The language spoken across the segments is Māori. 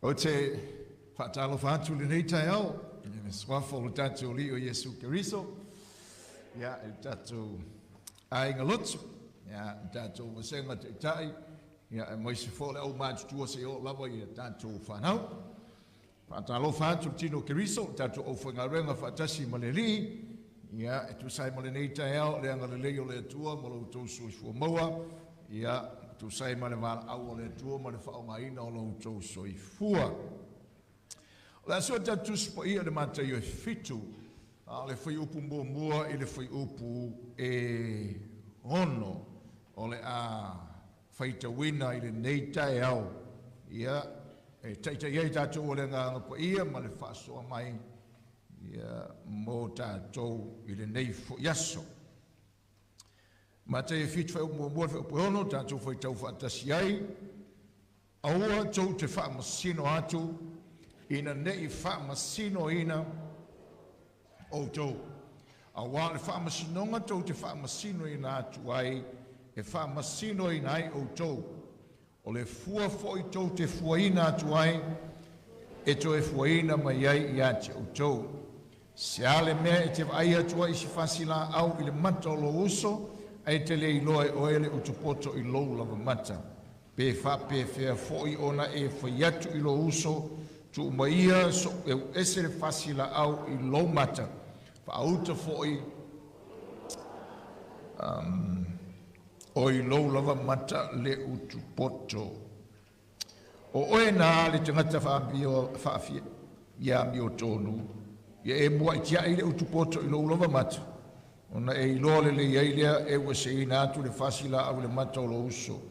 O te whaatalo whaatu le nei tai au, me swafo le tātou li o Yesu Keriso, ia e tātou ainga lotu, ia tātou wasenga te tai, ia e moise fo le au mātutua se o lava ia tātou whanau. Whaatalo whaatu tino Keriso, tātou au whangarenga whaatasi ma le li, ia e tu sai ma le nei tai au, le anga le leo le atua, ma lo tau sui fua maua, ia tu sai ma le wala au le atua, ma le whaongaina o lo tau sui fua. La sua tatu spo ia le mata yo fitu le foi upu mua i le foi upu e ono o le a faita wina i le nei tai au ia e taita ia tatu o le nganga po ia ma le whasoa mai ia mo tatu i le nei fo yaso mata yo fitu fai upu mua fai upu ono tatu fai tau whaatasi ai aua tau te wha masino atu ina nei wha masino ina o tau. A wale wha masinonga tau te wha masino ina atu ai, e wha masino ina ai o tau. O le fua foi tau te fua ina atu ai, e to e fua ina mai ai i ate o tau. Se ale mea e te vai atu ai si fasila au i le mata o lo uso, ai te le iloa e oele o tupoto i lou lava mata. Pe wha pe fea foi ona e foi atu i lo uso, tu maia so ese le fasila au i lo mata fa auta foi o i lo lava mata le utu poto o oena le tangata fa bio fa fi ya mio tonu ya e mo ia i le utu poto i lo lava mata ona e lo le ia e o se ina tu le fasila au le mata o lo uso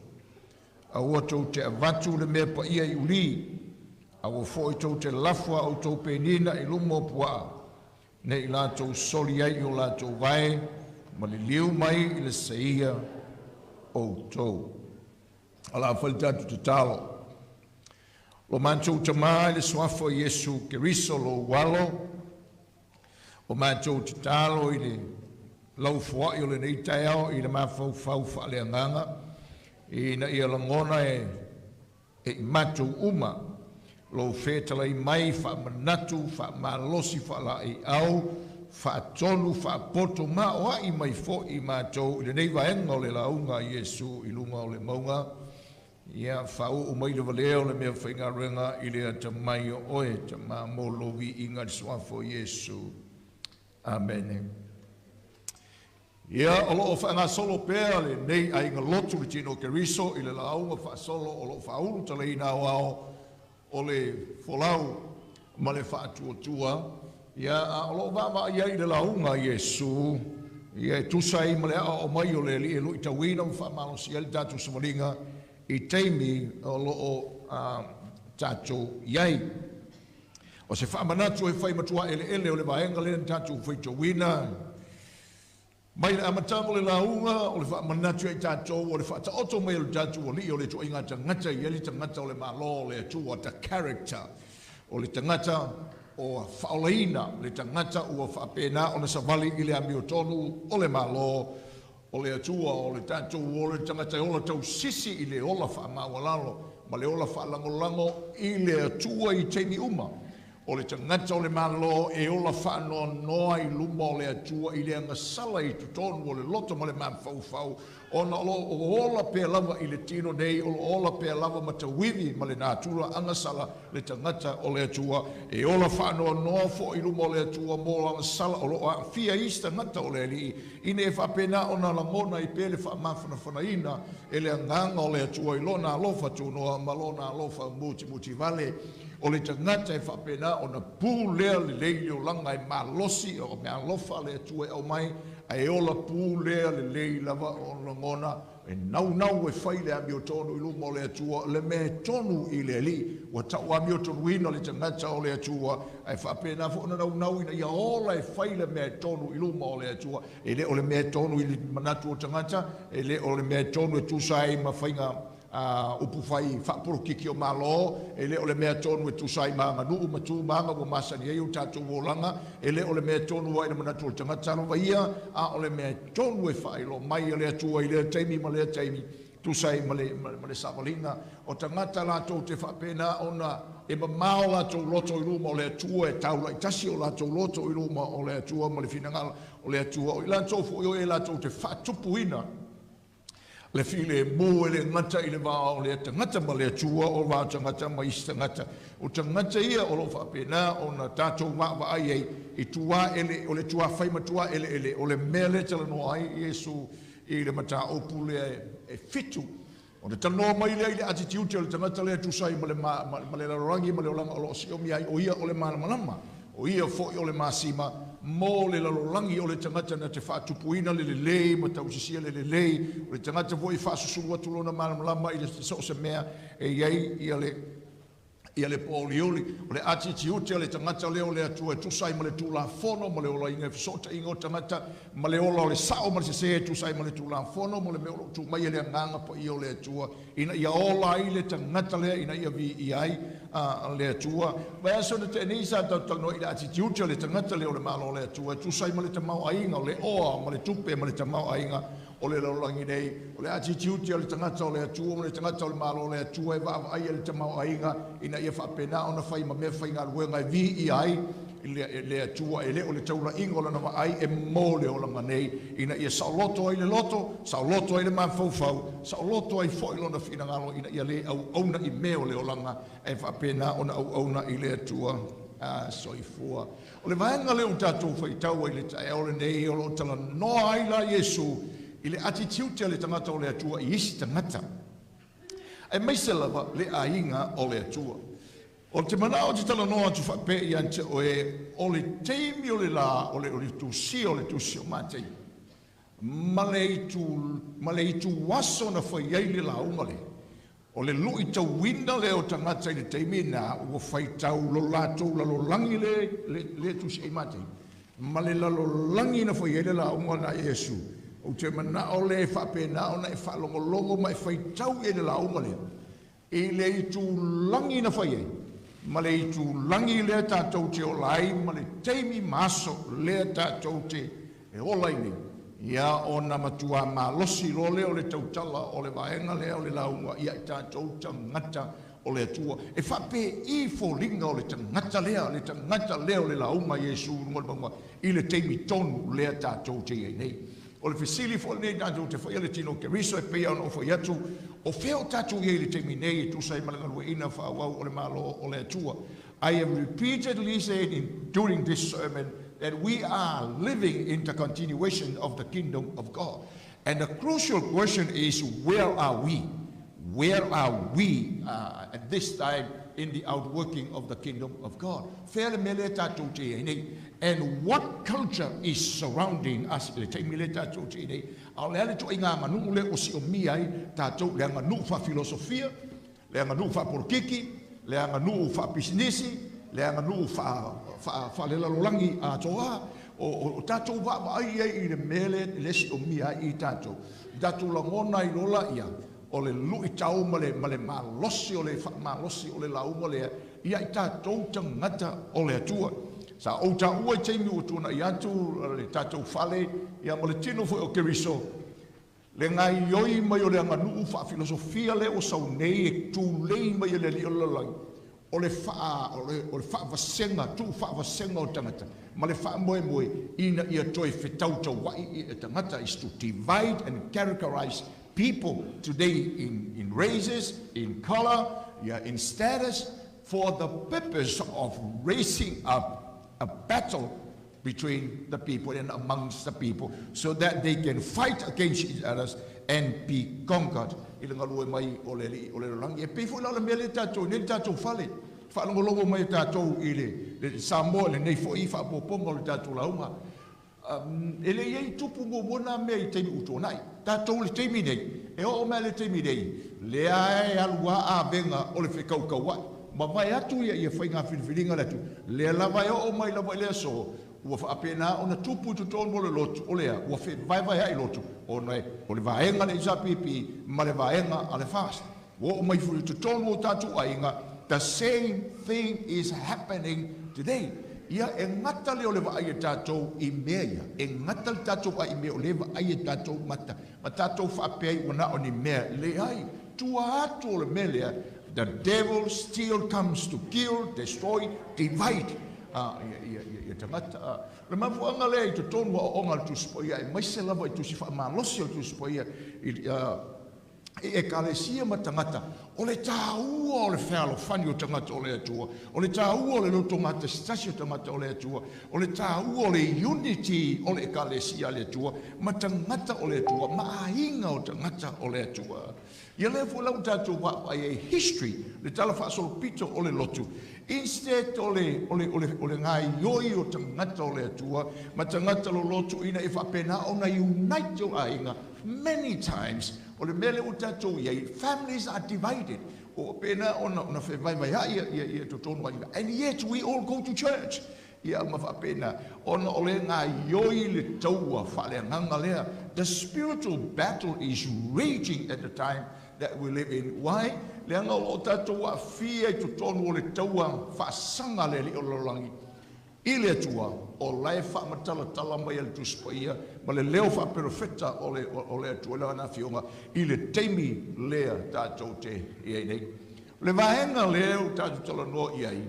a o to te avatu le me pa ia i uli a o foi tau te lafua o tau penina i lumo pua. Nei la tau soli ai o la tau vai, ma li liu mai i le seia o tau. Ala whaletatu te talo. Lo mantou te mai le swafo Yesu Keriso lo walo. O mantou te talo i le lau fua i o le nei taiao i le mawhau fau wha le anganga. I na ia langona e matou uma. Lo fetala i mai fa manatu fa malosi fa la i au fa tonu fa poto ma o ai mai fo i matou i le nei vaenga o le launga Yesu i lunga o le maunga ia fa o mai le valeo le mea whainga renga i le ata mai o oe ta ma mo lovi inga le swafo Yesu. Amen. Ia o lo whainga solo pēr le nei a inga lotu le tino Keriso i le launga fa solo o lo whaulu tala ina o ao o le FOLAU ma le FAATUATUA ia o lo vava ia i le launga Yesu ia e tusai ma le o mai o le li e lui tawina ma whamalosi ele tatu samaringa i teimi o lo o tatu iai o se whamanatu e whai matua ele o le vaenga le tatu whai tawina mai le amatango le launga o le whamanatu e tatu o le whaata oto mai o le tatu o li o le tua inga tangata i ele tangata o le malo le tua ta character o le tangata o whaolaina le tangata ua whapena o na savali i le amiotonu o le malo o le atua o le tatu o le tangata o le tau sisi i le ola whamawalalo ma le ola whalangolango i le atua i teimi uma o le tangata o le malo e ola whanoa noa i luma o le atua i le angasala i tutonu o le loto ma le mamfau o na o ola pēr lava i le tino nei o ola pēr lava matawivi ma le nātura angasala le tangata o le atua e ola whanoa noa fo i luma o le atua mo la angasala o loa fia ista ngata o le li i ne whapena o na langona i pēle whamafana whanaina e le anganga o le atua i lona alofa tunoa ma lona alofa muti vale o le tangata e whapena o na pū lea le leilio langa e malosi o me alofa le atua e au mai a e ola pū lea le lei lava o langona e nau e whai le amiotonu i luma o le atua le me tonu i le li wa tau amiotonu ina le tangata o le atua e whapena fo na nau ina ia ola e whai le me tonu i luma o le atua e le o le me tonu i le manatu o tangata e le o le me tonu e tusai ma whainga upu fai whapuro kiki o malo e le o le mea tonu e tusai maanga nuu matu maanga wa masani e u tatu wolanga e le o le mea tonu wa ina manatu o tangata no vaia a o le mea tonu e whai lo mai le atua i le teimi ma le teimi tusai male savalina o tangata lātou te whapena ona e mamao lātou loto i ruma o le atua e taula i tasi o lātou loto i ruma o le atua male finangala o le atua o i lātou fu o e lātou te whatupuina le file mo le ngata i le vao le tangata ma le atua o vao tangata ma isi tangata o tangata ia o lo whapena o na tātou wa ai i tua ele o le tua whaima tua ele o le mele tala no ai Iesu i le mata opu le e fitu o le tanoa mai le attitude o le tangata le tusai ma le larangi ma le olanga o lo si o mi ai o ia o le malamalama o ia fo'i o le masima mo le lalolangi o le tangata na te whaatupuina le lei ma tausisia le lei o le tangata voi whaasusunga tulona malamalama i le so se mea e iei ia le polioli o le attitude o le tangata leo le atua tusai ma le tula fono ma le ola inga fisota ingo tangata ma le ola o le sao ma le se tusai ma le tula fono ma le meo tu mai le nganga po i o le atua ina ia ola i le tangata lea ina ia vi iai le atua vai so te nisa ta no i attitude o le tangata leo le malo le atua tusai ma le tamau ainga o le oa ma le tupe ma le tamau ainga o le laulangi nei, o le attitude o le tangata o le atua, o le tangata o le malo o le atua, e wa ai le tamau ainga, ina ia whapena o na whai ma mea whai ngā ruenga i vi i ai, le atua e le o le taura ingo lana wa ai e mō le o langa nei, ina ia saoloto ai le loto, saoloto ai le mawhauwhau, saoloto ai fo ilona whina ngalo, ina ia le au auna i meo le o langa, e whapena o na au auna i le atua, soifua. O le vaenga leo tātou whaitau ai le tae o le nei, o lo tala noa ai la Iesu, i le attitude le tangata o le atua i isi tangata. E meise lava le ainga o le atua. O te manao te tala noa tu whape i ante o le teimi o le la, o le tusi o le tusi o matei. Ma le itu waso na whaiei le la umale. O le lui tau winda le o tangata i le teimi na ua whaitau lo latou la lo langi le tusi i matei. Ma le la lo langi na whaiei le la umale na Iesu. O te mana o le whapena o na e whalongolongo ma e whaitau e le launga lea. E le i tū langi na whaie. Ma le i tū langi lea tātou te o lai, ma le teimi maso lea tātou te e o lai ni. Ia o na matua ma losi lo leo le tautala o le vaenga lea o le launga. Ia i tātou tangata o le atua. E whape i fōlinga o le tangata lea o le launga Iesu i le teimi tonu lea tātou te e nei. O le fesili fo nei tātou te whaia le tino ke riso e pea no whai atu o wheo tātou i le te minei e tūsai malangalua ina whaawau o le malo o le atua. I have repeatedly said during this sermon that we are living in the continuation of the kingdom of God. And the crucial question is, where are we? Where are we at this time in the outworking of the kingdom of God? Whea le mele tātou te e nei. And what culture is surrounding us? Le te mile tātou te nei. Au le ale to inga manu le o si o mi ai tātou le anga nu fa filosofia, le anga nu fa porkiki, le anga nu fa businessi, le anga nu fa le lalolangi a toa, o tātou wa ai i le mele le si o mi ai i tātou. Tātou langona i lola ia, o le lui tau ma le malosi o le malosi o le lauma le ia i tātou tangata o le atua. Sa o ta ua te mi o tuna i atu le tātou whale ia mo le tino fo o keriso. Le ngai ioi mai o le anga nuu wha filosofia le o sau nei e tū lei mai le li o lalai. O le wha vasenga, tū wha vasenga o tangata. Ma le wha moe ina ia toi whetau tau wai i e tangata is to divide and characterize people today in races, in color, in status, for the purpose of raising up a battle between the people and amongst the people so that they can fight against each other and be conquered. Ila ngalue mai o le rangi. E pefo la mele tātou, ne tātou whale. Whalongolongo mai tātou i le Samoa, le nei fo i whapoponga le tātou launga. Ele iei tupu ngō mona mea i teimi utonai. Tātou le teimi nei. E o mea le teimi nei. Le ae alua a venga o le whekaukauai. Ma vai atu ia whai ngā whiriwhiringa ratu. Lea lava o mai lava lea so. Ua whaapena o na tupu tu tōn mo le lotu. O lea, ua vai ai lotu. O le vaenga le isapipi, ma le vaenga a le fast. O mai furi tu tōn mo tātu ainga. The same thing is happening today. ia e ngata leo le vai e tātou I mea ia. E ngata le tātou vai I mea o le vai e tātou mata. Ma tātou whapei wana o ni mea. Le ai, tua atu o le mea lea. The devil still comes to kill, destroy, divide. Ia tangata. Le mafuanga lea I to tonu o onga le tusipoia. E maise lava I tusifa malosi o le tusipoia. E kalesia ma tangata. O le tāua o le whēalo whani o tangata o le atua. O le tāua o le loto ngata stasi o tangata o le atua. O le tāua o le unity o le kalesia le atua. Ma tangata o le atua. Ma ainga o tangata o le atua. Ia le FOLAU tātou wa e history. Le tala whaasolo pito o le lotu. Instead o le ngai ioi o tangata o le atua. Ma tangata lo lotu ina e whapena o na unite o ainga. Many times. O le mele o tātou iei, families are divided. O pena ona whewai mai hai ia to tonu ai. And yet we all go to church. Ia mawhapena. Ona o le ngā ioi le taua whale nganga lea. The spiritual battle is raging at the time that we live in. Why? Le anga o tātou a fia to tonu o le taua whasanga le li o lorangi. I le atua, o lai whaamatala mai al tuspaia, ma le leo whaaperofeta o le atua lea na fionga, I le teimi lea tātou te iei nei. Le vahenga leo tātou tala noa iei,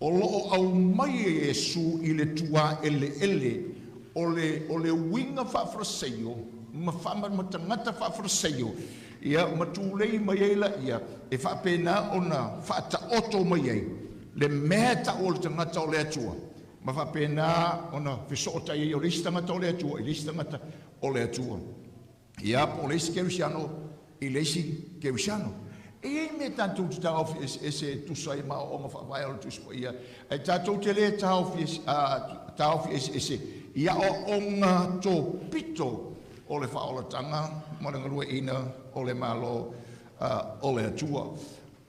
o loo au mai e Yesu I le tua ele, o le winga whaafraseio, ma whaamatangata whaafraseio, ia matulei mai eila ia, e whaapena ona whaata oto mai ei, le mea ta o le tangata o le atua, ma whapena ona whisota I o listangata o le atua, I listangata o le atua. Ia po leisi kerusiano, I leisi kerusiano. E me tātou te tāwhi ese tusai ma o ma whawai o tuspo ia. E tātou te le tāwhi ese ia o onga tō pito o le whaolatanga, marangarua ina o le malo o le atua.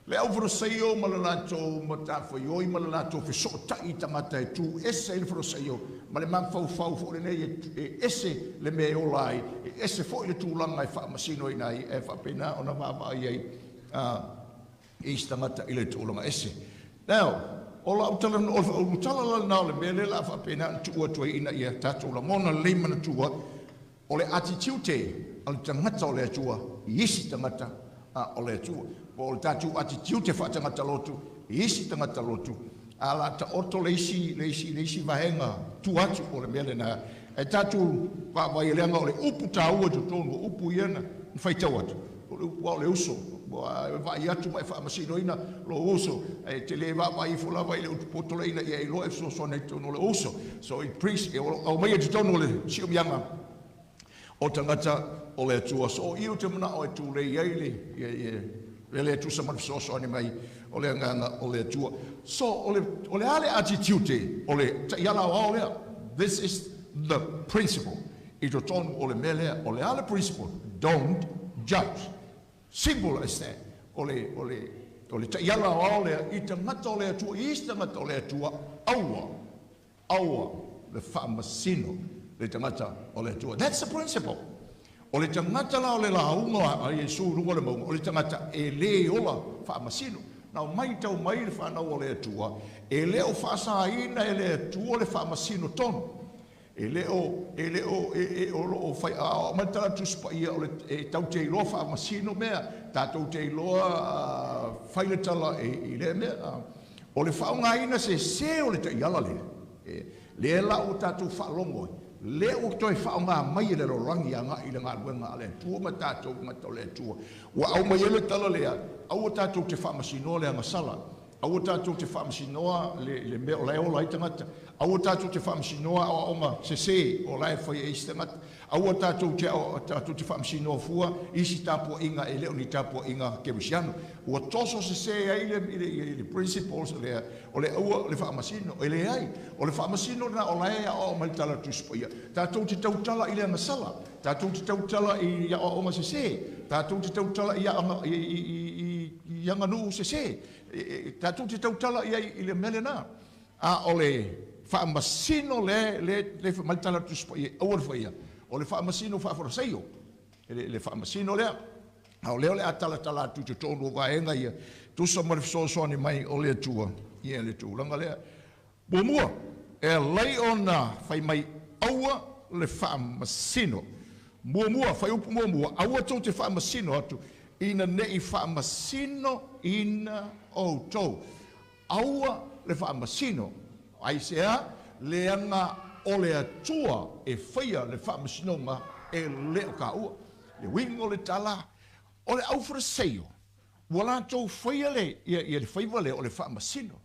Le au wharaseio ma le lātou ma tāwhaioi ma le lātou whisota I tangata e tū ese le wharaseio ma le mamwhau fo le nei e ese le me o lai e ese fo I le tūlanga e whaamasino I nei e whapena o na wāwai ei I tangata I le tūlanga ese. Now, o la utala la nao le mele la whapena tua tua ina ia tātou la mona leimana tua o le attitude al tangata o le atua I isi tangata o le atua. O le tātou attitude whaatangata lotu, isi tangata lotu, a la ta oto leisi vahenga tu atu o le mele na, e tātou whawai leanga o le upu tāua tu tonu, upu iana, whaitau atu, o le upu le uso, vai atu mai whaamasino ina, lo uso, e te le wai FOLAU le utu poto leina, e lo e so nei tonu le uso, so it priest, o mai tu tonu le siumianga, o tangata o le atua, so iu te mana o e tu le iei le tu sa so ani mai o le nganga o le tua so o le ale attitude o le yala o le this is the principle I to ton o le mele o le ale principle don't judge simple as that o le yala o le I te ngata o le tua I te ngata o le tua aua le whaamasino le te ngata o le tua that's the principle. O le tangata la o le launga a Yesu runga le maunga, o le tangata e le ola whaamasino. Nau mai tau mai le whanau o le atua, e le o whaasaina e le atua le whaamasino tonu. E le o whai a mantara tuspa ia o le tau te iloa whaamasino mea, tātou te iloa whailetala e le mea. O le whaunga ina se o le te iala le. Le la o tātou whaalongoi. Le o toi whaonga mai le rorangi anga I le ngā ruenga ale tua ma tātou ngata o le tua. Wa au mai ele tala lea, au tātou te whamasinoa le anga sala, au tātou te whamasinoa le mea o lai o lai tangata, au tātou te whamasinoa o onga se o lai whai e tangata, au tātou te whamasinoa fua, isi tāpua inga e leo ni tāpua inga kerusiano. Ua toso se ai le principles lea, o le aua le whaamasino, e le ai, o le whaamasino na o lai a o maritala tuspoia. Tātou te tautala I le anga sala, tātou te tautala I a o onga se, tātou te tautala I anga nuu se, tātou te tautala I le mele na. A o le whaamasino le maritala tuspoia, aua le whaia, o le whaamasino whaaforaseio, le whaamasino lea, a o leo le atala tu te tonu o vaenga ia, tusa marifisoso ni mai o le atua, ia le tūranga lea. Bumua, e lei ona fai mai aua le whaamasino. Mua, whai upu mua, aua tau te whaamasino atu, ina nei whaamasino ina o tau. Aua le whaamasino, ai sea, leanga o le atua e whaia le whaamasinonga e leo ka ua. Le wingo le tala, o le au fraseo, wala tau whaia le, ia le whaiva le o le whaamasino.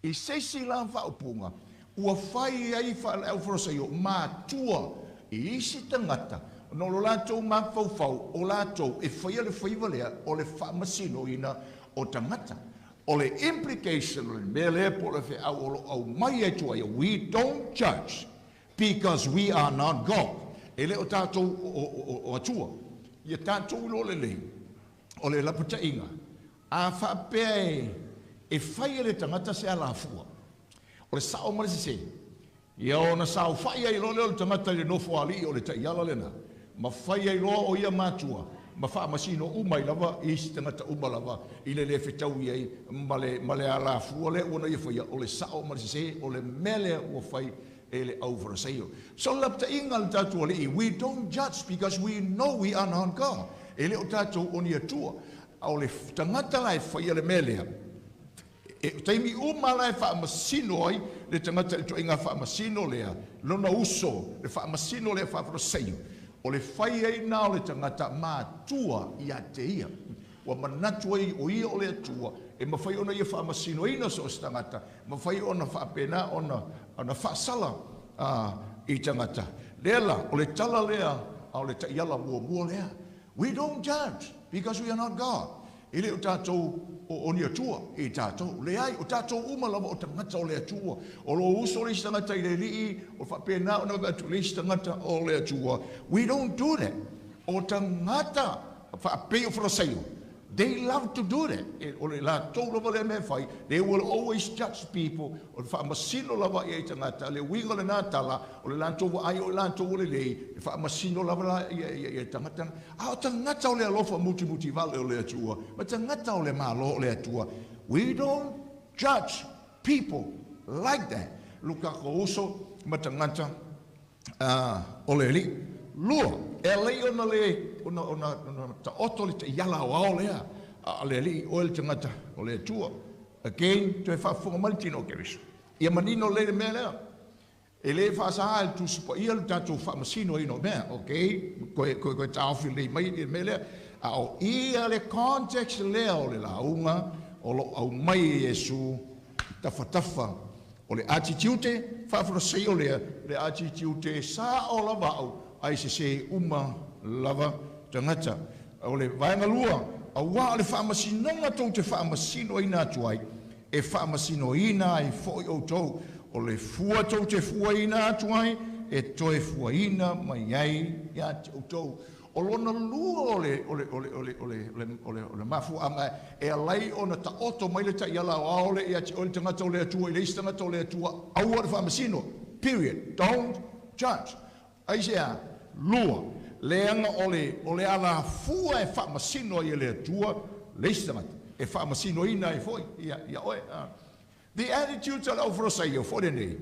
I seisi la whaupunga, ua whai ai wha le au fraseo, mātua, i isi tangata, no lo lātou mā whau, o lātou e whaia le whaiva lea o le whaamasino ina o tangata. O le implication, le mea lea po le whi au mai e tua, we don't judge because we are not God. E le o tātou o atua, ia tātou lo le lei, o le lapata inga, a whapea e whaia le tangata se ala fua. O le sao marisi se, ia o na sao whaia i lo le tangata le nofo ali o le ta iala lena, ma whaia i lo o ia mātua, ma whaamasino umai lava, i si tangata uma lava, i le le whetau iei, ma le ala fua le ua ia whaia, o le sao marisi se, o le mele ua whai e le auwharaseio. So lapta inga le tātua li, we don't judge because we know we are not God. E le o tātou o ni atua, o le tangata lai whaia le melea, e taimi uma lai whaamasino ai, le tangata le to inga whaamasino lea, lona uso, le whaamasino lea whaamasino, o le whaia i nao le tangata mātua i a te ia, wa manatua i o ia o le atua, e mawhai ona ia whaamasino ina so o tangata, mawhai ona whaapena ona whaasala i tangata. Lela, o le tala lea, o le taiala mua lea, we don't judge, because we are not God. I le o tātou o ni atua, i tātou. Le ai, o tātou umalawa o tangata o le atua. O lo uso le tangata i le lii, o whapena o na gatu le tangata o le atua. We don't do that. O tangata, whapeo wharaseio. They love to do that. O le la tau lava le me whai, they will always judge people. O le whaamasino lava i tangata, le winga le nātala, o le lantou ai o le lantou le lei, le whaamasino lava la i tangata. A o tangata o le alofa muti vale o le atua, ma tangata o le malo o le atua. We don't judge people like that. Luka ko uso, ma tangata o le li. Lua, e lei ona le, ona ta oto le te iala o ao lea, a le li o le tangata o le atua. Again, to e whaafunga malitino ke riso. Ia manino le mea lea. E le whaasa al tu sipa ia le tātou whaamasino ino mea, ok? Koe tāwhi le mai le mea lea. A o ia le context lea o le launga, o lo au mai e Yesu, tafa. O le attitude, whaafurasei o lea, le attitude sa o lava au, ai se uma lava tangata. O le vaenga lua, a wā le whaamasino tau te whaamasino ina atuai, e whaamasino ina i fōi o tau, o le fua tau te fua ina atuai, e toe fua ina mai ai ia te o tau. O lona lua o le mafu anga, e alai o na ta oto mai le ta iala o aole, e o le tangata o le atua, i le istangata o le atua, aua le whaamasino, period. Don't judge. Aisea, lua, leanga o le ala fua e whaamasino i le atua, le istangata, e whaamasino ina e foi, ia oe. The attitudes are over say for the day.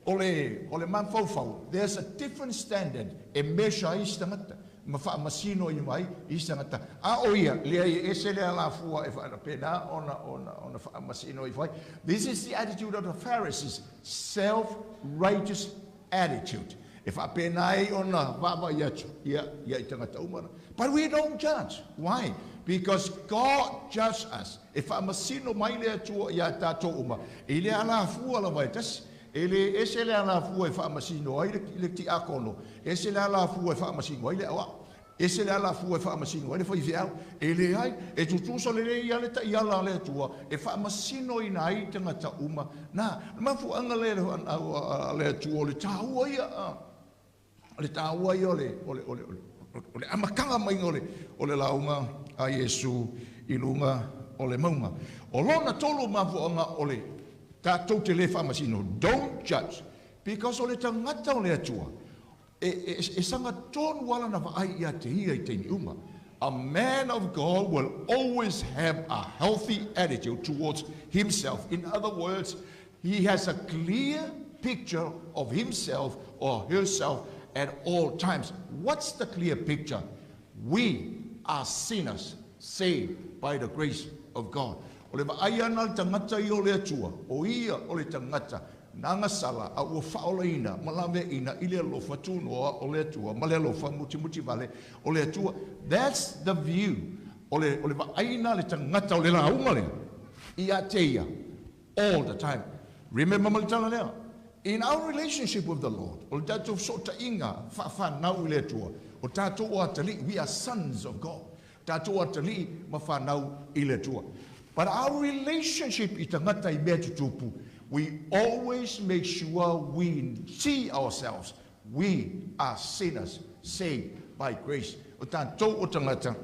Ole man fau. There's a different standard e measure istangata. Ma whaamasino i mai istangata. A oia, lea e ese lea la fua e whaapena ona whaamasino i foi. This is the attitude of the Pharisees, self-righteous attitude. If I penai ona vava yatu, ia itangata umana. But we don't judge. Why? Because God judges us. If I'm a sino mai le atua ia tato uma, ele ala fua la vai tas, ele ese le ala fua if I'm a sino ai le ti akono, ese le ala fua if I'm a sino ai le awa, ese le ala fua if I'm a sino ai le foi fiao, ele ai e tutu so le ia le ta ia la le atua, if I'm a sino ina ai tangata uma, na mafu anga le atua le taua ia. Le tāua i ole amakanga mai ole launga a Yesu i lunga ole maunga. O lona tolu mafuanga ole tātou te le whamasino. Don't judge. Because ole tangata ole atua. E sanga tonu wala na vaai ia te hia I teini uma. A man of God will always have a healthy attitude towards himself. In other words, he has a clear picture of himself or herself at all times. What's the clear picture? We are sinners saved by the grace of God. O le vaaya na le tangata I o le atua, o ia o le tangata, nanga sala, a ua whaolaina, malame ina, ile alofa tūnoa o le atua, male alofa muti vale o le atua. That's the view. O le vaaya na le tangata o le launga le, ia teia, all the time. Remember malitana lea? In our relationship with the Lord, o le tatou so ta inga, whanau le atua, o tatou o atali, we are sons of God. Tatou o atali, ma whanau I le atua. But our relationship I tangata I mea tutupu, we always make sure we see ourselves. We are sinners saved by grace. O tatou o tangata,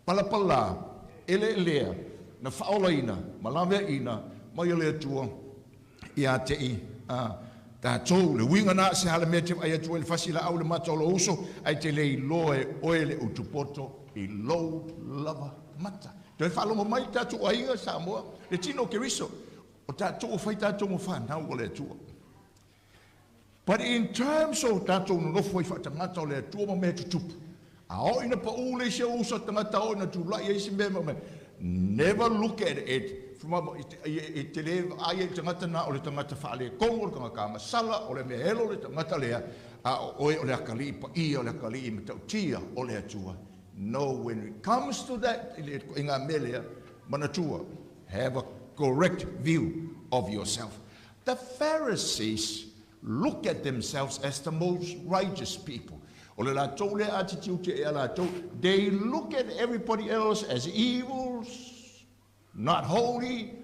palapala, elea, na whaolaina, malame ina, mai o le atua, ia te I, tatou le winga na se hala mea te ai atua le fasila au le matolo uso, ai te lei loe oe le utupoto I low lava mata. Te whalonga mai tatou ainga sa moa, le tino ke riso, o tatou o whai tatou mo whanau o le atua. But in terms of tatou no nofo I whatangata o le atua ma mea tutupu, a o ina pa ule se uso tangata o ina tu lai eisi mea me, never look at it from te le ai tangata na o le tangata whaale kongo le tangaka masala o le mea helo le tangata lea, a oe o le akali pa ia o le akali I matau tia o le atua. No, when it comes to that, inga melea, manatua, have a correct view of yourself. The Pharisees look at themselves as the most righteous people. They look at everybody else as evils, not holy,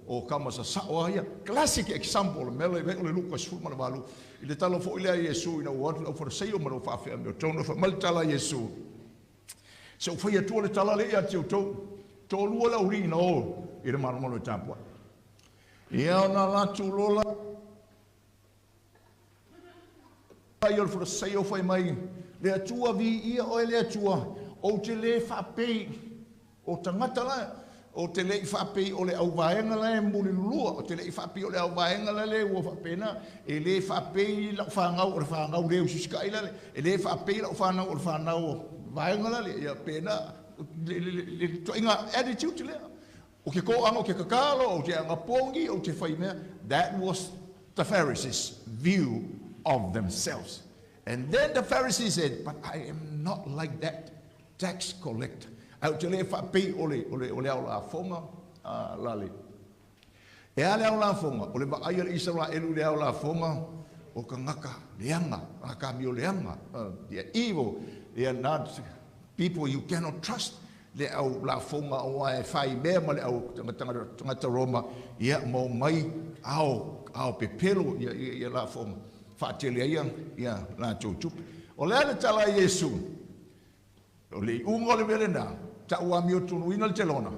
o kamasa saoia classic example mele le Lucas fu Lemalu I le talo fo ile Yesu ina watu for say o maro fa fe me tono fa maltala Yesu so foi tu le tala le atu to lu la uri no I le maro mo tampo ia na la tu lola ai for say o foi mai le atua vi ia o le atua o te le fa pe o tangata la o te lei whapei o le au vaenga la e muli lua, o te lei whapei o le au vaenga la le ua whapena, e le whapei la whangau o le whangau leo siskai la le, e le whapei la whangau o le whangau vaenga la le, ia pena, le toinga attitude lea. O ke koanga o ke kakalo, o te anga pongi, o te whaimea, that was the Pharisees' view of themselves. And then the Pharisees said, but I am not like that tax collector. Au te le whapei o le au la whonga lale. E a le au la whonga, o le maai ala isa la elu le au la whonga, o ka ngaka, leanga, a ka mio leanga. They are evil, they are not people you cannot trust. Le au la whonga o ai whai mea ma le au tangata Roma, ia mo mai au pepelo ia la whonga. Whaatele ia la tautupe. O le ale tala Yesu, o le ungo le velena, ta ua mio tunu ina le telona.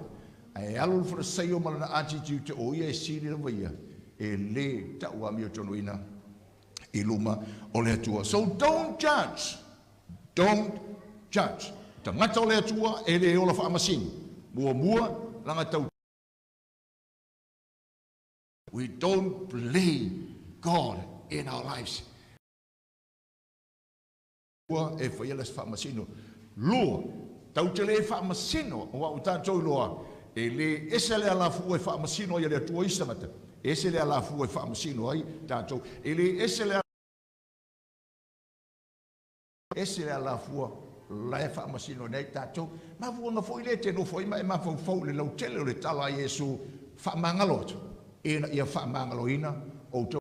Ai alu for say o malana attitude te o ia siri le vaia. E le ta ua mio tunu ina iluma o le atua. So don't judge. Don't judge. Ta ngata o le atua e le ola whaamasini. Mua langa tau. We don't blame God in our lives. Ua e whaialas whaamasino. Lua, tau te le whaamasino, o wau tātou loa, e le ese le alafu e whaamasino ia le atua isangata, ese le alafu e whaamasino ai tātou, e le ese le alafu la e whaamasino nei tātou, ma vuanga fo ile te no fo ima e ma fo le lau tele o le tala Yesu whaamangalo atu, e na ia whaamangalo ina o tau.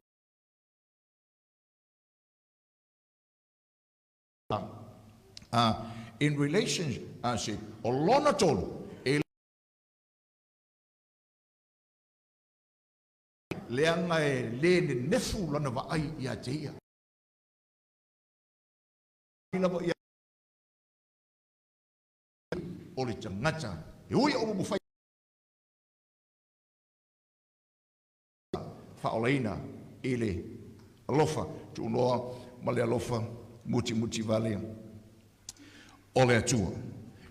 In relationship, o lona tolu, e leanga e le nefu lana wa ai ia te ia. O le tangata, e ui o mu fai. Whaolaina, e le alofa, tu noa, ma le alofa, muti vale. O le atua.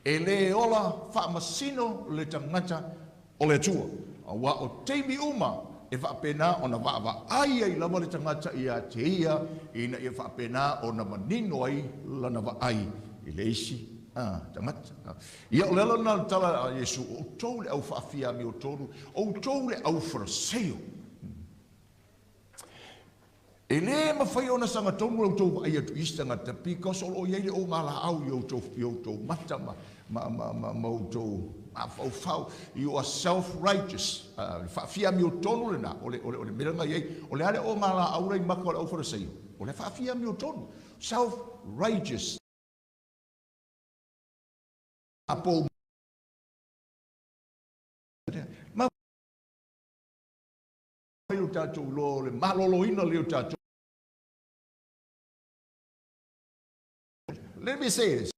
e le ola whaamasino le tangata o le atua. A wa o teimi uma e whaapena o na wawa ai ai lama le tangata i a te ia ina i whaapena o na manino ai lana wa ai i le isi. Tangata. Ia o lelo na tala a Yesu o tau le au whaafia mi o tonu, o tau le au wharaseo. E le mawhai o na sanga tonu au tau ai atu istanga ta pika solo iei le o ngala au i o tau mata ma o tau fau. You are self-righteous. Whaafia mi o tonu le na, o le miranga iei, o le ale o ngala au rei maka o le au wharaseo. O le whaafia mi o tonu. Self-righteous. Apo ma o tātou lo le maloloina le o tātou. Let me say this.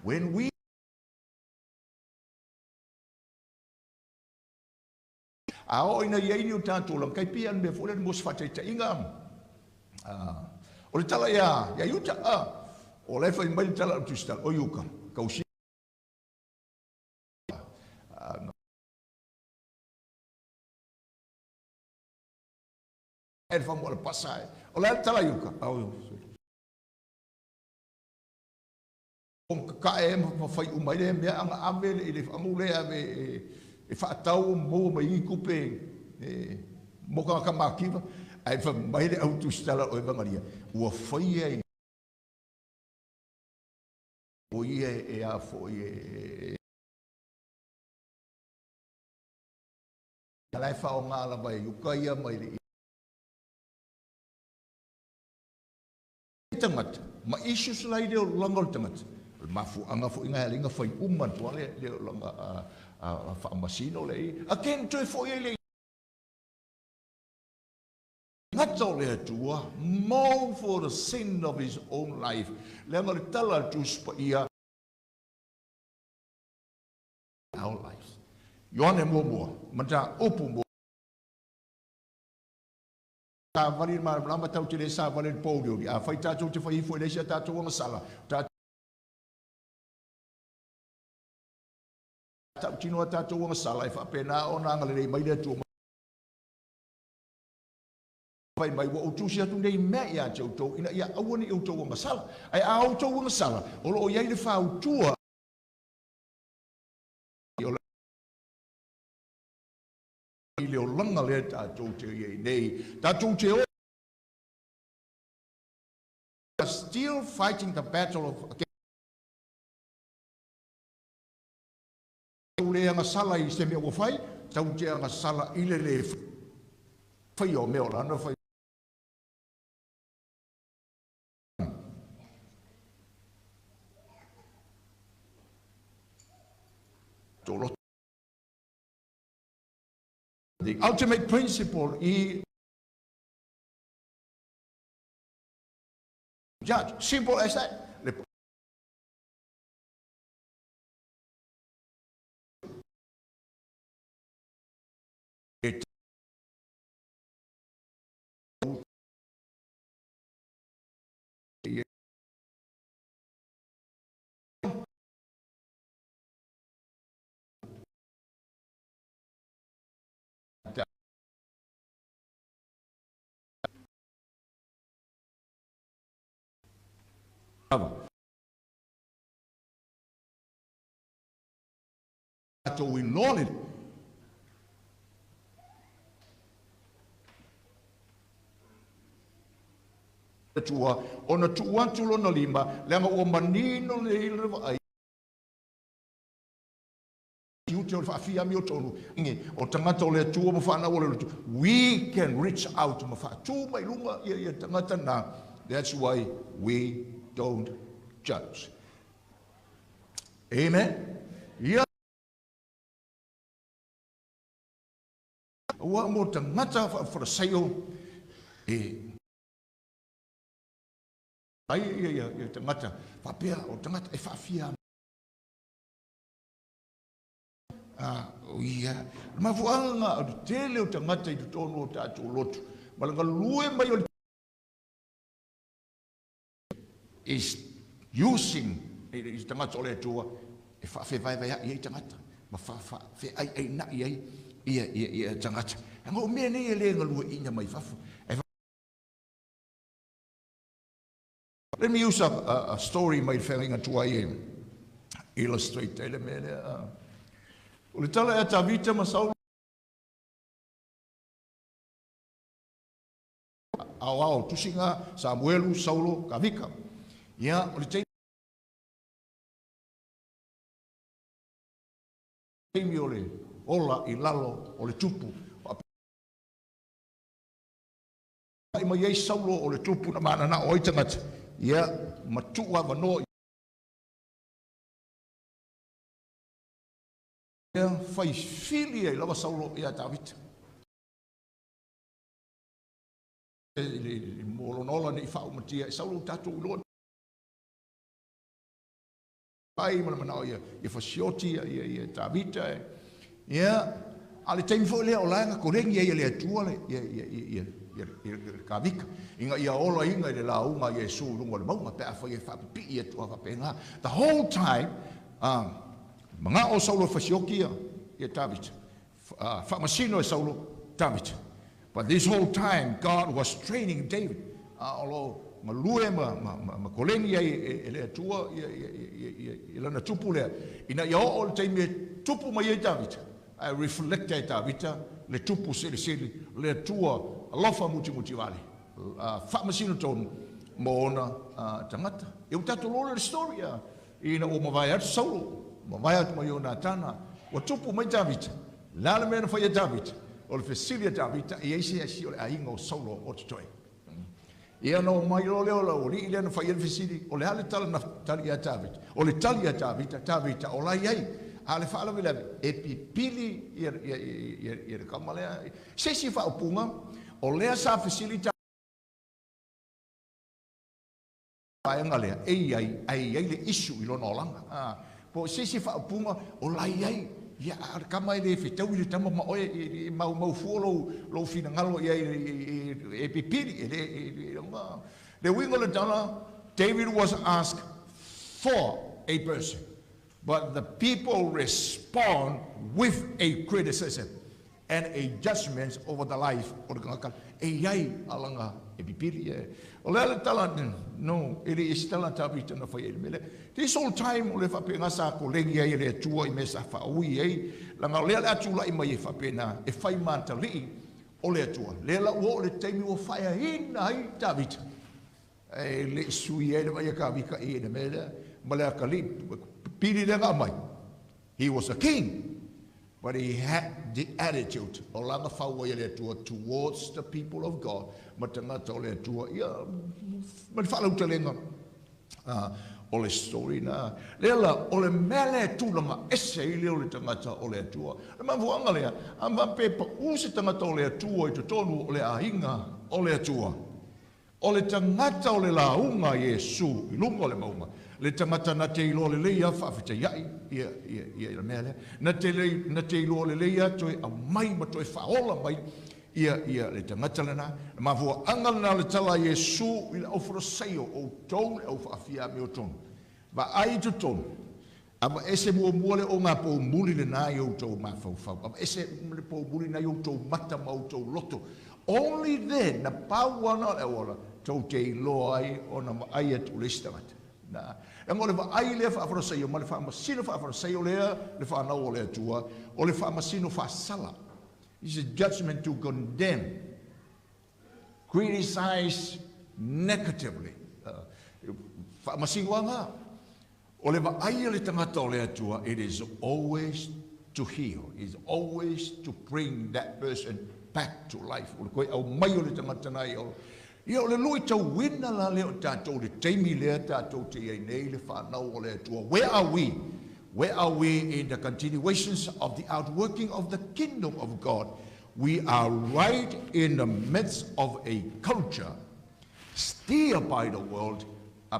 When we ao ina iei ni o tātou lang kai pian me fole mos whateita inga. O le tala ia iuta o le whai mai tala o tustal o iuka kausi e whamu ala pasai o le tala iuka o ka e ma whai umai le mea anga ame le i le whamu le ame e whaatau mo mai i kupe mo ka makiwa ai fa mai le au tustala o evangelia ua foi ai o ia e a foi ala fa o ngala vai u kaia mai le tangat ma issues lai de longo tangat ma fu anga fu inga linga foi umman to le longa fa masino le again to foi le Ngata le atua, mourn for the sin of his own life. Le ngari tala tuspa ia our lives. Yoane mua, mata upu mua. Ta vali ma lama tau te le sa vali podio a fai tātou te whai fo le sia tātou anga sala. Tātou tino tātou anga sala e whapena o nanga le mai le atua. Mai wa utusi atu nei mea ia tau ina ia awani i tau anga sala. Ai au tau anga sala. O lo iai le FAATUATUA. I leo langa le tātou te iei nei. Tātou te o. Still fighting the battle of tau le anga sala i se mea wafai. Tau te anga sala i le whai o mea o lana whai. The ultimate principle is judge. Simple as that. So we know it. Tua ona tua tulo na lima lenga o manino le ilwa ai yuto fa fia mi otonu ngi o tangata le tua mo fa na o we can reach out mo fa tu mai lunga ia tangata na. That's why we don't judge. Amen. Yeah. Wa mo tangata fa sayo ai ia tangata fa pea o tangata e fa fia ia ma fuanga o tele o tangata i tonu o tatu lotu malanga lue mai o is using i tangata o le atua e whawhewaiwai i tangata ma whawhe ai na i ai ia tangata ngo mea nei e le ngalua ina mai whafu. Let me use a story mai whenga tua i illustrate ele mele o le tala e tawita ma Saulo au tusinga Samuelu Saulo kavika ia o le teimi o le ola i lalo o le tupu i ma iei Saulo o le tupu na mana na o i tangata ia matua wanoa ia fai fili e lava Saulo ia Tavita i molonola ni whao matia i Saulo tatu uloa ai mana mana ia fasioti ia Tavita ia ale taimi fo lea o laenga korengi ia lea tua ia kavika inga ia ola inga i le launga Iesu lunga le maunga pea fai e whapipi ia tua whapenga the whole time mga o Saulo fasioki ia Tavita whamasino e Saulo Tavita. But this whole time, God was training David. Although malue ma kolengi e le atua i lana tupu lea. Ina ia o le teime tupu mai e David. I reflect e David le tupu sili le atua alofa muti vale. Whamasino tonu mo ona tangata. E utatu lole le story ina o mawai atu Saulo. Mawai atu mai o na tana. Wa tupu mai David. Lala mena whai David. O le fesilia Tavita e eisi asi o le ainga o Saulo o te toe. Ia no mai o leo la o li ilea na whai ele fesili o le hale tala na tali a Tavita. O le tali a Tavita o lai ai a le whaala vile e pipili i le kamalea. Sesi wha upunga o lea sa fesili Tavita. Aenga lea ai le isu i lona olanga. Po sesi wha upunga o lai ai ia kama ele fetau ile tama ma oe mau fuolo lo fina ngalo ia e pipiri le wingo le tala David was asked for a person but the people respond with a criticism and a judgment over the life of the God e iai alanga e pipiri o le tala no ele istala Tavita na foi ele this whole time o le whapena sa ko lengi ai le tua i mesa whaui ei langa lea le atula i mai e whapena e whai mantali o le atua le la ua o le teimi o whaia hina ai Tavita e le sui e le mai a kawika e le mele ma le akali piri le ngā mai he was a king but he had the attitude o langa whaua i le atua towards the people of God ma tangata o le atua ia ma le whalau talenga o le story na lela o le mele tulanga ese i leo le tangata o le atua le mafuanga lea ama pepa usi tangata o le atua i tonu o le ainga o le atua o le tangata o le launga Iesu i lunga o le maunga le tangata na te ilo le leia whawhita iai ia le mele na te ilo le leia toi a mai ma toi whaola mai ia le tangata lana ma fua angana le tala Iesu i le aufra seio o tau le au whaafia me o tonu va ai tu tonu ama ese mua le o ngā pou muli le nā i o tau ma whau ama ese le pou muli na i o tau mata ma o tau loto only then na pauana le ora tau te iloa ai o na ai atu le stamata na e mo le va ai le whaafra seio ma le whaamasino whaafra seio lea le whaanau o le atua o le whaamasino whaasala. It's a judgment to condemn, criticize negatively. It is always to heal. It is always to bring that person back to life. Ia o le lui tau wina la leo tātou le teimi lea tātou te iei nei le whanau o le atua. Where are we? Where are we in the continuations of the outworking of the kingdom of God? We are right in the midst of a culture steered by the world,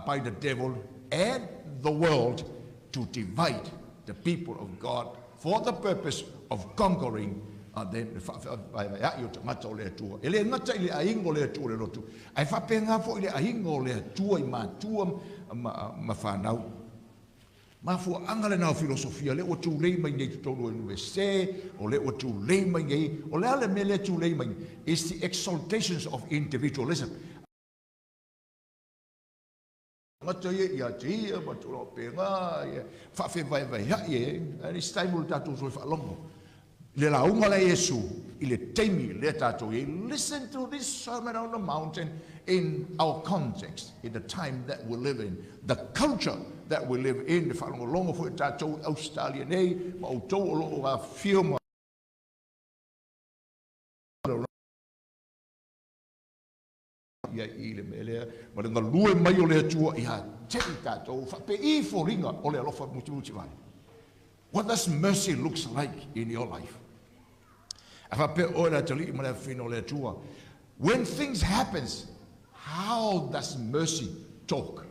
by the devil and the world to divide the people of God for the purpose of conquering then vai ai o tangata o le atua. E le ngata i le aingo le atua le rotu. Ai whapenga fo i le aingo le atua i mātua ma whanau. Ma fu angale nao filosofia le o tu lei mai nei tonu universite o le o tu lei mai nei o le ale me le tu lei mai is the exaltations of individualism. Ngata ia tia ma tu lo penga ia fa fe vai ia ani stai mul tatu so fa longo. Le launga le Yesu i le teimi le tatu ia listen to this sermon on the mountain in our context, in the time that we live in, the culture that we live in. The whanonga longa fo tatu Australia nei ma o tau o lo a firma ia i le mele ma le ngalue mai o le atua ia tei tātou whape I foringa o le alofa muti vai. What does mercy looks like in your life? A whape o le atali ma le whino le atua. When things happens, how does mercy talk?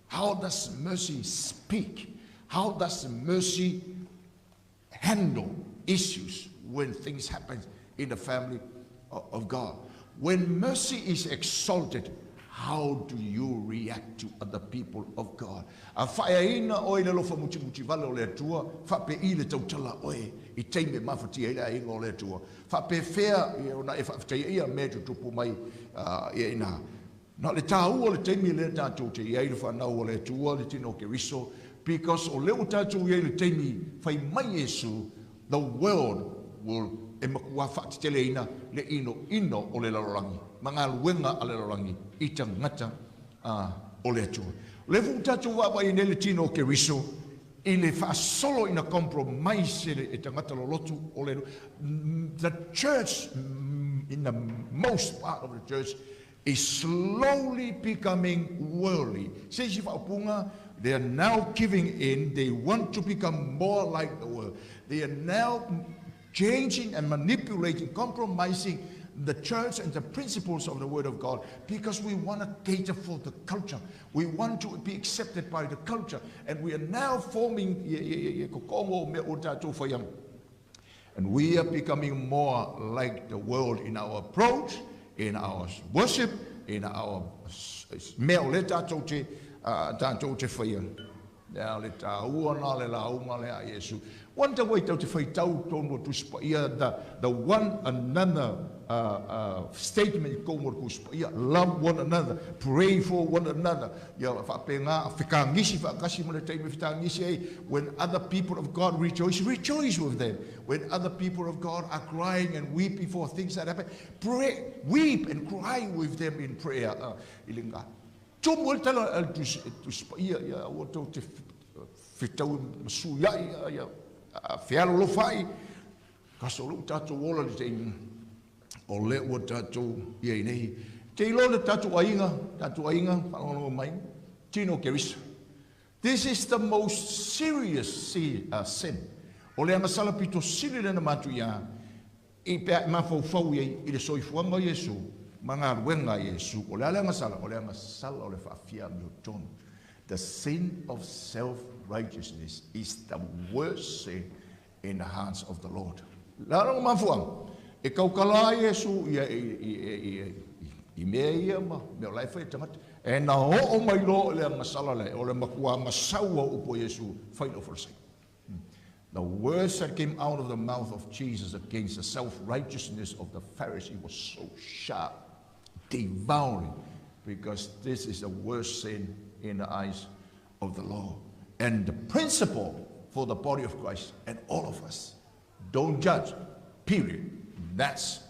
How does mercy speak? How does mercy handle issues when things happen in the family of God? When mercy is exalted, how do you react to other people of God? A whaeina oi le lofa muti vale o le atua, whape I le tautala oi, I teime mawhati e le ingo o le atua. Whape whea, I ona e whaftea ia me tutupu mai ia ina. Na le tāua le teime le tātou te iei le whanau o le atua, le tino ke riso, because o leo tātou iei le teime whai mai Yesu, the world will e makua whaatiteleina le ino o le larorangi. Mga luenga a le larorangi, I tangata o le atua. Le futatu wawa I le tino ke riso, I le whaasolo ina compromise e tangata lo lotu o le. The church, in the most part of the church, is slowly becoming worldly. Says if Apunga, they are now giving in, they want to become more like the world. They are now changing and manipulating, compromising the church and the principles of the Word of God because we want to cater for the culture. We want to be accepted by the culture. And we are now forming, and we are becoming more like the world in our approach, in our worship, in our meo le tātou te whaia. Now le tāua le launga le a Yesu. Wanta wai tau te whai tau tono tu spaia, the one another statement komo tu spaia, love one another, pray for one another. Ya whapenga, whikangisi, whakasi mo le teime whikangisi, when other people of God rejoice with them. When other people of God are crying and weeping for things that happen, pray, weep and cry with them in prayer. Ilinga. Tumul tala tu spaia, ya wato te whitau suya, ya Fialo lo fai, kasolo tatu wola le teimi, o le o tatu iei nei. Te ilo le tatu ainga, whanono mai, tino kerisa. This is the most serious sin. O le angasala pito sili le na matu ia, I pea mawhau iei, I le soifuanga Yesu, mga ruenga Yesu, o le angasala o le whaafia mi o tonu. The sin of self-righteousness is the worst sin in the hands of the Lord. Larang mafuang, e kaukala Yesu I mea ia ma, mea lai whai tangat, e na ho mai lo le ngasala le, o le makua ngasaua upo Yesu, whai lo forsake. The words that came out of the mouth of Jesus against the self-righteousness of the Pharisee was so sharp, devouring, because this is the worst sin in the eyes of the law. And the principle for the body of Christ and all of us, don't judge, period. That's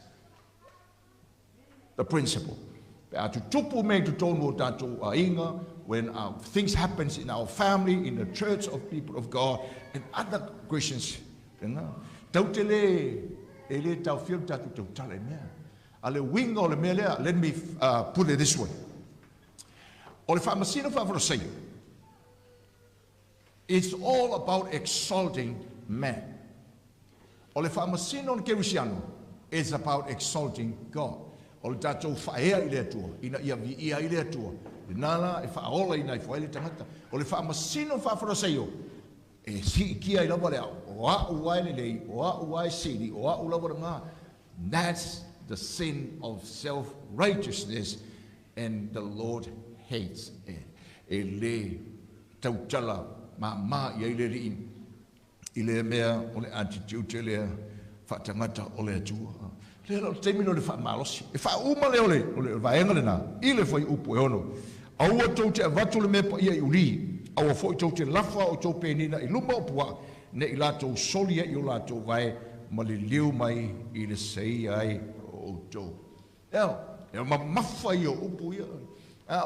the principle. When things happen in our family, in the church of people of God, and other Christians, let me put it this way. It's all about exalting man. It's about exalting God. e si kia I lava lea, o a uai le lei, o a uai siri, o a ulawa ngā. That's the sin of self-righteousness, and the Lord hates it. E le tautala ma I le ri I le mea o le attitude lea whatangata o le atua. Le lo te mino le whamalosi. E whauma le ole vaenga le nā. I le whai upo e ono. Aua tau te avatu le mea pa ia I uri. Aua fwoi tau te lafa o tau penina I luma o pua. Ne I lātou solia I o lātou vai. Ma le liu mai I le sei ai o tau. Eo mawhai o upo ia.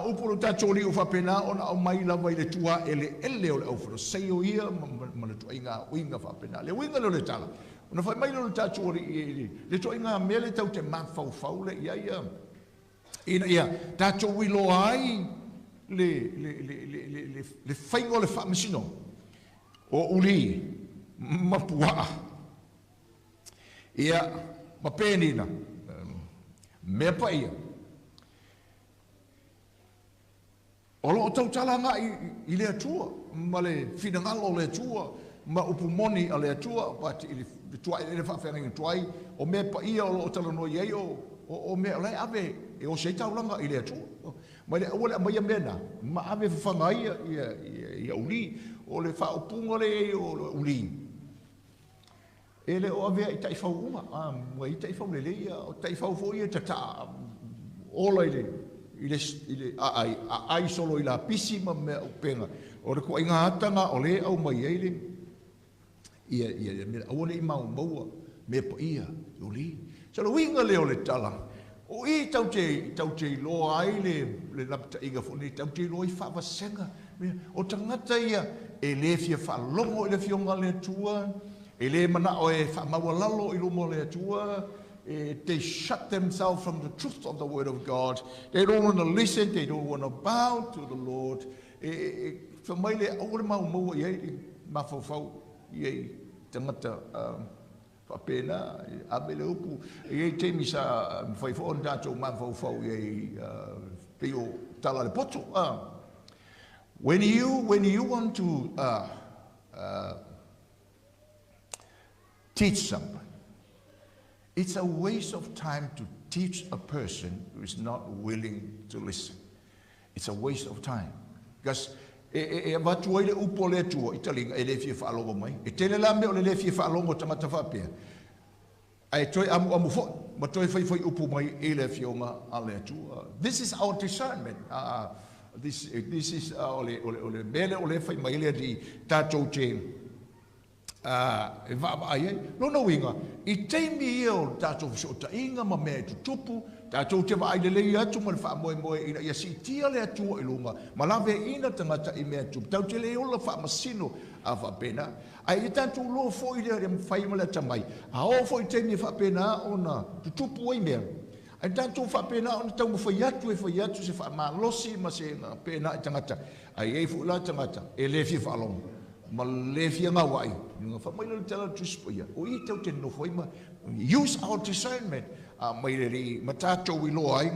Upo lo tātou li o whapena ona au mai lava I le tua ele o le au whara sei o ia. Ma le tua inga uinga whapena. Le uinga leo le tala. Ona fai mai lo tātou le tua inga mea le tau te mawhau le ia ia. Ina ia, tātou wilo ai le whaingo le whamasino. O uli, mapua. Ia, mapenina. Mea pa ia. Olo o tau talanga I le atua. Ma le finangalo le atua. Ma upumoni a le atua. Pati le tuai, le whawhenga tuai. O mea pa ia o tala no iei o mea lai ave. E o sei taulanga I le atua. Ma le awale a maia mena. Ma ave whanga ia uli. O le whaupunga le o uli. E le o ave I tai whau uma. Ma I tai whau le leia. O tai whau fo ia tata. Ola I le ai solo I la pisi ma mea upenga. O le kua inga atanga o le au mai eile. Ia mea awale I maua. Mea pa ia. Uli. Salo winga leo le tala. O I tau te loa ai le lapta inga fone. Tau te loa I whawasenga. O tangata ia. E le fia whalongo I le fionga le atua. E le mana o e whamawalalo I lomo le atua. They shut themselves from the truth of the word of God. They don't want to listen. They don't want to bow to the Lord. Whamaile aure mau iei mawhawhau iei tangata whapena abele upu. Iei temi sa whaifo on tātou mawhawhau iei peo tala le poto. When you want to teach somebody, it's a waste of time to teach a person who is not willing to listen. It's a waste of time. Because watu ile upo le tua italinga ele fie whaalongo mai. E tele la me o le fie whaalongo tamata whapea. Ai toi amu fo, ma toi whai upo mai ele fie onga a le tua. This is our discernment. This is ole mele ole whai mai le di tātou te e vava ai no winga I teimi o tātou fsota inga ma mea tu tupu tātou te vai le lei atu ma le wha moe ina ia si tia le atua I lunga ma lave ina tangata I mea tupu tau te le ola wha masino a whapena ai tātou loa fo I le mwhai ma le tamai a o fo I teimi whapena ona tu tupu ai mea ai tātou whapena ona tau ma whai atu se wha ma losi ma se nga pena I tangata ai ei fu la tangata e le fi whalonga ma le fia ngā wai. Nga whamai le tala tuspo ia. O I tau te nofo ima. Use our discernment. Mai le ri, ma tātou I loa ai.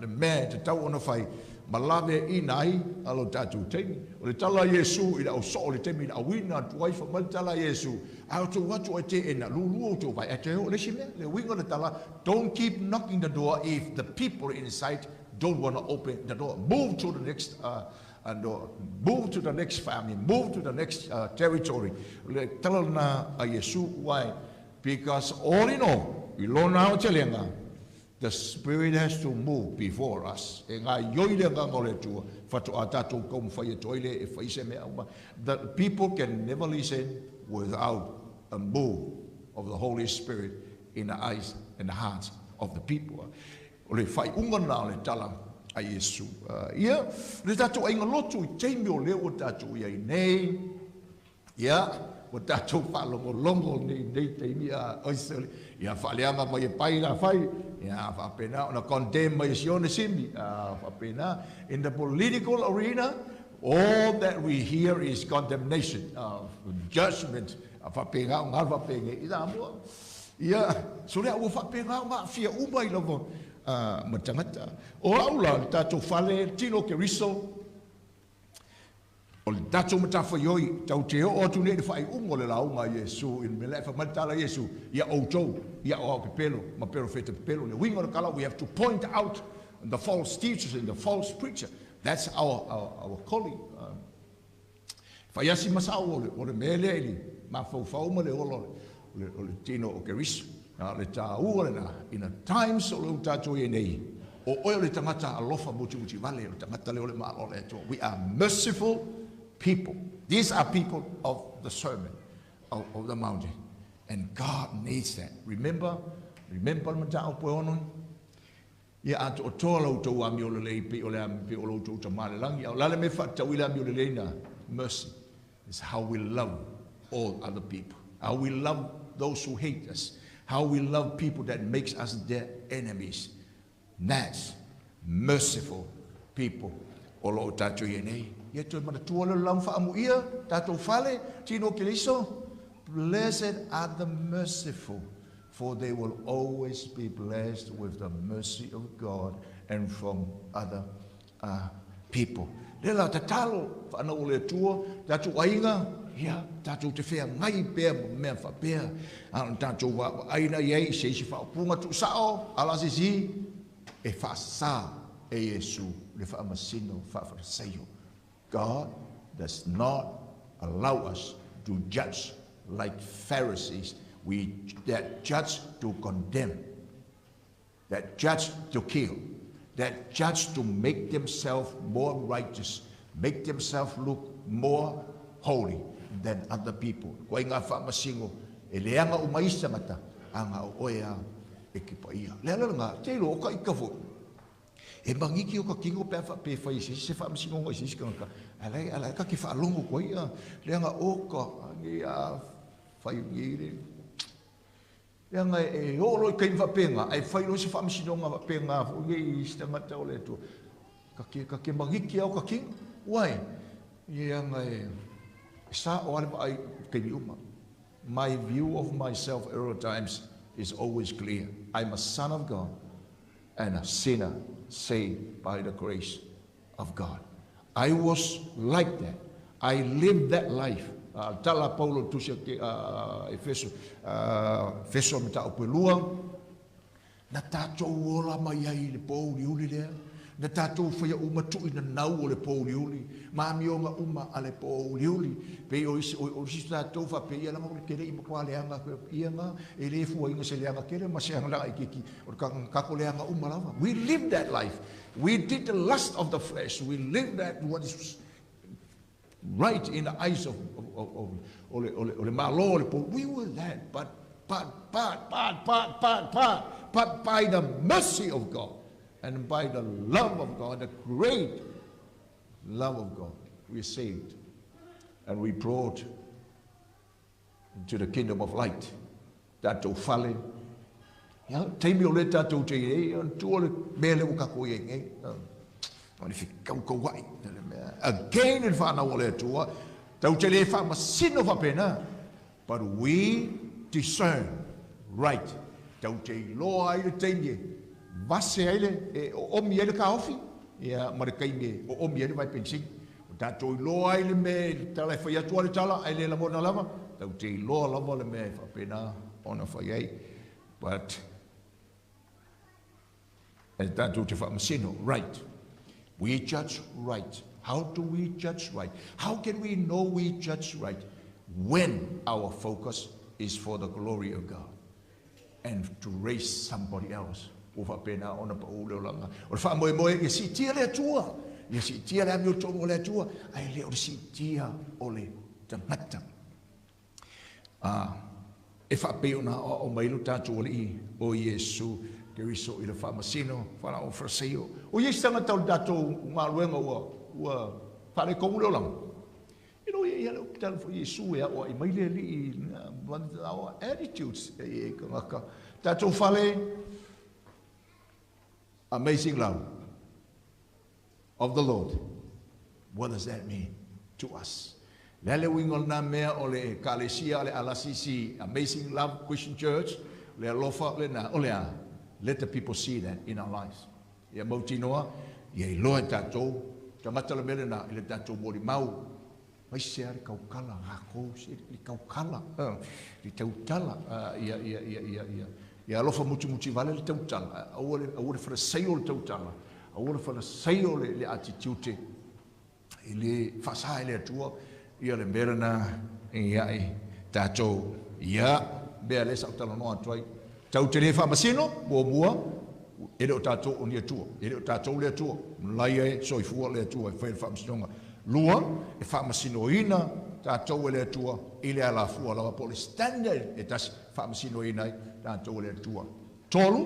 Le mea te tau ona whai. Ma lawe I nai, alo tātou teimi. O le tala Yesu, I la o so le teimi, a wina tuai wha le tala Yesu. Ao tau watu ai te ena, lulu o tau vai. E te ho, le si mea, le winga le tala. Don't keep knocking the door if the people inside don't want to open the door. Move to the next and move to the next family, move to the next territory. Le tala na a Yesu why? Because all in all, I lona o te lenga, the Spirit has to move before us. E ngā ioi le ngā ngole tua, whatu a tātou kou mwhai e toile e whaise mea uma. The people can never listen without a move of the Holy Spirit in the eyes and the hearts of the people. O le whai unga nā le tala a Yesu. Ia, le tātou ainga lotu I teimi o leo o tātou iai nei. Ia, o tātou whalongo nei teimi a oisele. Ia, whaleanga mai e pai la whai. Ia, whapena, ona condemn mai sione simi. Whapena, in the political arena, all that we hear is condemnation, judgment. Whapenga, ngā whapenga, I tā mua. Ia, so lea ua whapenga, ngā fia umai lavo. Matangata. O aula tātou whale, tino ke riso. O le tatou matafa ioi, tau te o atu nei whai ungo le launga Yesu, in me lefa matala Yesu, ia outou, ia o pepelo, ma pero fete pepelo, le wingo kala, we have to point out the false teachers and the false preacher. That's our calling. Whaiasi masao o le mele ili, ma fau ma le olo, o le tino o keriso, le tā ua na, in a times o le utatou e nei, o oe le tangata alofa muti vale, o tangata leo le maa o le atua. We are merciful people. These are people of the sermon of the mountain, and God needs that. Remember matao poeonon. Ia atu o toa lau tau ami o le lei pe o le ami pe o lau tau tamale langi. Au lale me whatau ila ami o le lei na. Mercy is how we love all other people. How we love those who hate us. How we love people that makes us their enemies. That's merciful people. O lo tatu yenei. Ia tu mana tua le lam whaamu ia, tatou whale, tino kiliso. Blessed are the merciful, for they will always be blessed with the mercy of God and from other people. Lela tatalo, whanau le tua, tatou ainga, ia, tatou te whea ngai pēr mea whapea, tatou wa aina iei, seisi whaupunga tu sao, alasisi, e whasa e Yesu, le whaamasino, whaafasayo. God does not allow us to judge like Pharisees. That judge to condemn, that judge to kill, that judge to make themselves more righteous, make themselves look more holy than other people. Ko inga whaamasingo, e leanga o maisa mata, anga o oea e kipa ia. Lea nga, te lo oka ikafu. E mangiki o ka kingo pe whai se whaamasingo ngai se iskanga. Alai ka ki whaalongo ko ia. Lea nga oka, angi a whai ngire. Lea nga e olo i kain whapenga, ai whai lo se whaamasinonga whapenga, nge i stangata o le tu. Ka ke mangiki au ka kingo. Wai, lea nga e sa o ale ai kain uma. My view of myself at times is always clear. I'm a son of God and a sinner saved by the grace of God. I was like that. I lived that life. Tala Paulo tusia ke Efeso meta opelua. Na tatou ola mai ai le pouli uli lea. Na tatou whaia umatu ina nau o le pouli uli. Mami o nga uma a le pouli uli. Pe o isi tatou wha pe ia lama o le kere ima kwa leanga ia nga. E le fua inga se leanga kere ma se hanga i kiki. O kako leanga uma lama. We lived that life. We did the lust of the flesh. We lived that what is right in the eyes of ole malo ole pouli. We were that, but by the mercy of God. And by the love of God, the great love of God, we are saved. And we brought into the kingdom of light. Tatou whale. Teimi o le tatou te e, tu o le mele o kako e nge. Oni whikau kau wai. Again in whanau o le atua, tau te le whamasino whapena. But we discern right. Tau te loa ai le teimi vase aile e o omi ele ka ofi ia marikai me o omi ele vai pensing o tatou loa aile me tala foi atua le tala aile la mona lava tau te loa lava le me fa pena ona foi ai but as tatou te fa masino right, we judge right. How do we judge right? How can we know we judge right? When our focus is for the glory of God and to raise somebody else. O whapena ona pa ule o langa. O wha moe moe, ia si tia le atua. Ia si tia le ami o tongo le atua. Ai le o si tia o le tangata. E whape ona o mailu tātou o li o Yesu ke riso i le whamasino, whana o fraseo. O Yesu tanga tau tātou ngā luenga ua whare kongu leo langa. You know, ia leo kitala fo Yesu ea o i maile li i our attitudes e kangaka. Tātou whale amazing love of the Lord. What does that mean to us? Lele wingol na mea o le kalesia le alasisi amazing love Christian Church le alofa le na olea. Let the people see that in our lives. Ia mautinoa ia i loa tatou tamata le mele na ile tatou mori mau mai se ari kaukala ngako se li kaukala li tautala ia alofa muti vale li tautala au le fraseio le tautala au le fraseio le attitude ile fasa ile atua ia le merana ia tatou ia bea le sa tala no atoi tau te le fa masino bua ele o tatou o ni atua ele o tatou le atua lai e soifua le atua e fa masino lua e fa masino ina tatou le atua ile ala fu ala po le standard e tas fa masino ina tatou le atua tolu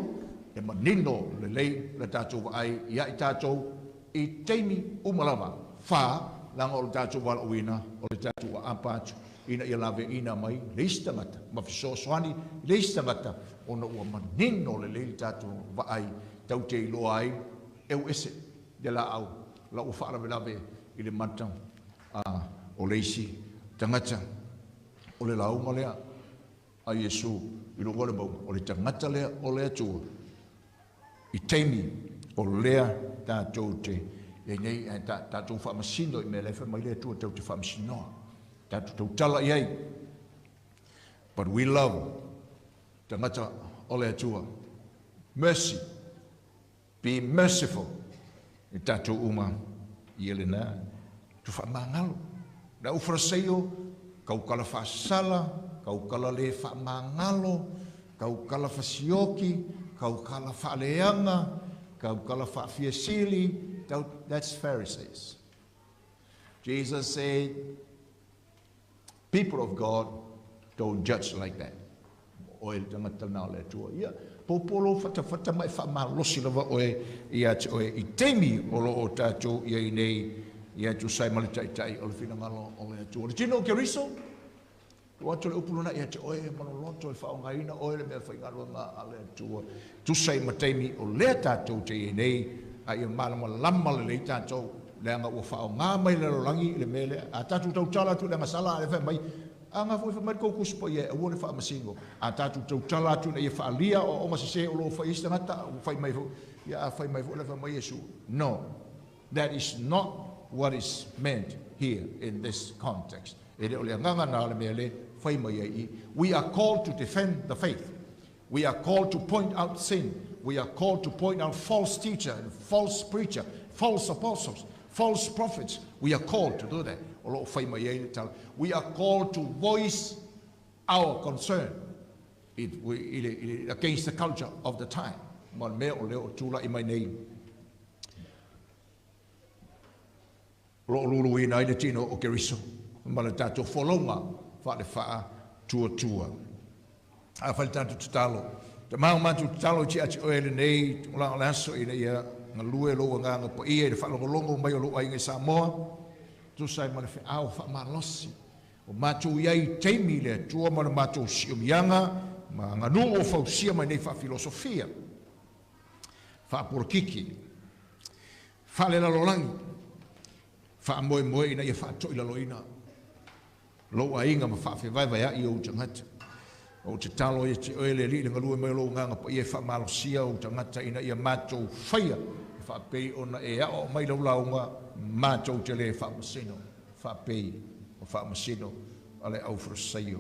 e manino le lei le tatou ai ia tatou i teimi umalava fa langa o tatou wala uina o le tatou apatu ina ia lave ina mai leista mata ma fiso soani leista mata ona ua manino le lei tatou vai tau te ilo ai eu ese de la au la u fara lave ile mata o leisi tangata o le lau malea a Yesu i lo ngore mau o le tangata lea o lea tua i teimi o lea tatou te e nei tatou whamasino i me lefa mai lea tua tau te whamasinoa tatou tau tala i ai but we love tangata o lea tua mercy be merciful i tatou uma i ele na tu whamangalo na ufraseio kau kala whasala kau kala le whamangalo kau kala whasioki kau kala whaleanga kau kala whafiasili that's Pharisees. Jesus said people of God don't judge like that. Oil tangata na le tua ia popolo fata mai whamalosi lava oe ia oe i teimi o lo o tatou ia i nei ia tu sai malitai o le finangalo o le tua. Tino ke riso Wato le upuluna ia te oe manoloto e whaongaina oe le mea whaingaro ngā ale tua. Tu sai mataimi o lea tātou te i nei a ia malama lama le lei tātou leanga ua whaongā mai le rolangi le mele a tātou tau tala tu leanga sala le whai mai a ngā fwoi whamai kou kuspo ia a ua le wha masingo a tātou tau tala tu na ia whaalia o oma se o lo whai istangata whai mai fu ia a whai mai fu le whai mai Yesu. No, that is not what is meant here in this context. E le o le nganga nā le mea le we are called to defend the faith. We are called to point out sin. We are called to point out false teacher and false preacher, false apostles, false prophets. We are called to do that. We are called to voice our concern against the culture of the time. Fale faa tua. A fale tanto tutalo. Te mau mantu tutalo ti ati oele nei, la laso ina ia ngalue lo nganga po ia de falo longo mai lo ai ngai Samoa. Tu sai ma fe au fa malosi. O matu ia teimi le tua ma matu siumianga, ma nganu o fa sia mai nei fa filosofia. Fa porkiki. Fale la lolangi. Fa moe ina ia fa to ila loina. Lo ainga ma whawhi vai ai o tangata. O te talo e te oele li le ngalue mai lo nganga pa ia whamalosia o tangata ina ia mātou whaia. Whapei ona e ao mai lau launga mātou te le whamasino. Whapei o whamasino ale au frasaio.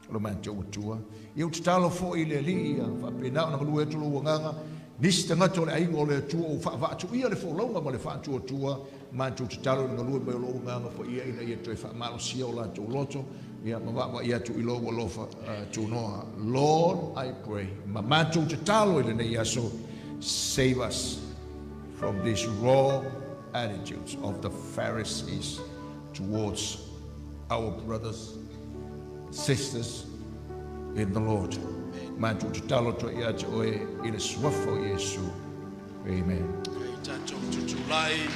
Lo mātou atua. I o te talo fo i le li ia whapei nao na ngalue e tulu o nganga. Nisi tangata o le ainga o le atua o whaavatu ia le FOLAU ma le whaatu atua. Mātou te talo na ngalue mai lo nganga pa ia ina ia toi whamalosia o lātou loto. Ia mawawa ia tu ilo wa lofa tu noa. Lord, I pray. Ma mātou te talo ina nei aso. Save us from these wrong attitudes of the Pharisees towards our brothers, sisters in the Lord. Mātou te talo to ia te oe ina swafo Yesu. Amen. Tātou tutulai.